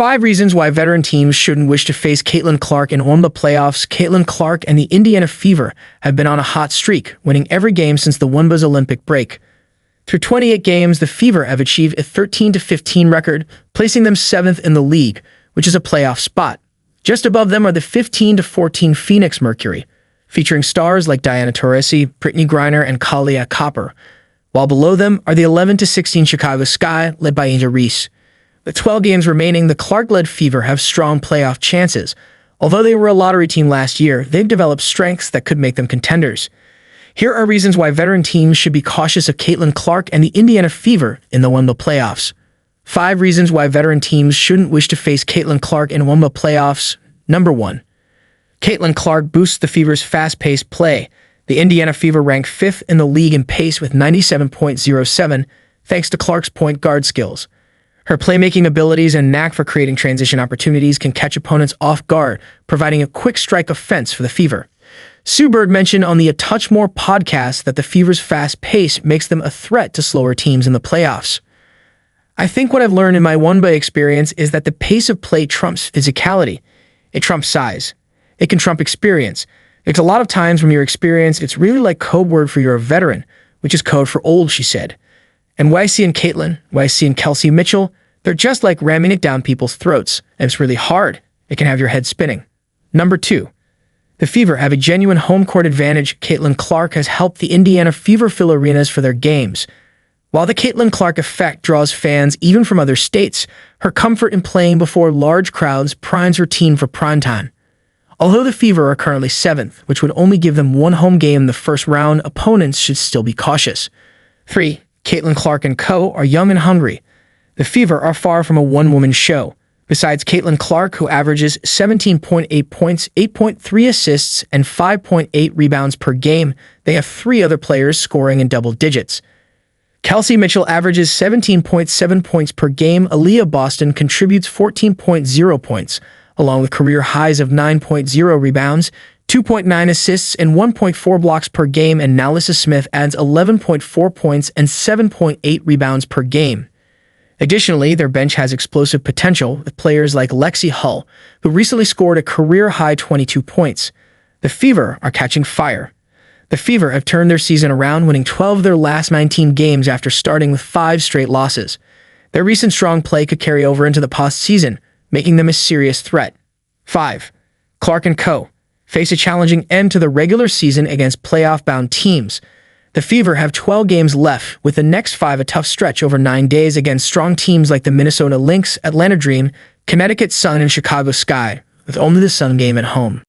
5 reasons why veteran teams shouldn't wish to face Caitlin Clark in WNBA playoffs. Caitlin Clark and the Indiana Fever have been on a hot streak, winning every game since the WNBA's Olympic break. Through 28 games, the Fever have achieved a 13-15 record, placing them 7th in the league, which is a playoff spot. Just above them are the 15-14 Phoenix Mercury, featuring stars like Diana Taurasi, Brittany Griner, and Kalia Copper, while below them are the 11-16 Chicago Sky, led by Angel Reese. With 12 games remaining, the Clark-led Fever have strong playoff chances. Although they were a lottery team last year, they've developed strengths that could make them contenders. Here are reasons why veteran teams should be cautious of Caitlin Clark and the Indiana Fever in the WNBA playoffs. 5 reasons why veteran teams shouldn't wish to face Caitlin Clark in WNBA playoffs. Number 1. Caitlin Clark boosts the Fever's fast-paced play. The Indiana Fever rank 5th in the league in pace with 97.07, thanks to Clark's point guard skills. Her playmaking abilities and knack for creating transition opportunities can catch opponents off guard, providing a quick strike offense for the Fever. Sue Bird mentioned on the A Touch More podcast that the Fever's fast pace makes them a threat to slower teams in the playoffs. I think what I've learned in my WNBA experience is that the pace of play trumps physicality. It trumps size. It can trump experience. Because a lot of times when you're experienced, it's really like code word for you're a veteran, which is code for old, she said. And what I see in Caitlin, what I see in Kelsey Mitchell, they're just like ramming it down people's throats, and it's really hard. It can have your head spinning. Number 2. The Fever have a genuine home court advantage. Caitlin Clark has helped the Indiana Fever fill arenas for their games. While the Caitlin Clark effect draws fans even from other states, her comfort in playing before large crowds primes her team for primetime. Although the Fever are currently 7th, which would only give them one home game in the first round, opponents should still be cautious. 3. Caitlin Clark and co. are young and hungry. The Fever are far from a one-woman show. Besides Caitlin Clark, who averages 17.8 points, 8.3 assists, and 5.8 rebounds per game, they have 3 other players scoring in double digits. Kelsey Mitchell averages 17.7 points per game. Aaliyah Boston contributes 14.0 points, along with career highs of 9.0 rebounds, 2.9 assists, and 1.4 blocks per game, and Nalissa Smith adds 11.4 points and 7.8 rebounds per game. Additionally, their bench has explosive potential with players like Lexi Hull, who recently scored a career-high 22 points. The Fever are catching fire. The Fever have turned their season around, winning 12 of their last 19 games after starting with 5 straight losses. Their recent strong play could carry over into the postseason, making them a serious threat. 5. Clark and co. face a challenging end to the regular season against playoff-bound teams. The Fever have 12 games left, with the next 5 a tough stretch over 9 days against strong teams like the Minnesota Lynx, Atlanta Dream, Connecticut Sun, and Chicago Sky, with only the Sun game at home.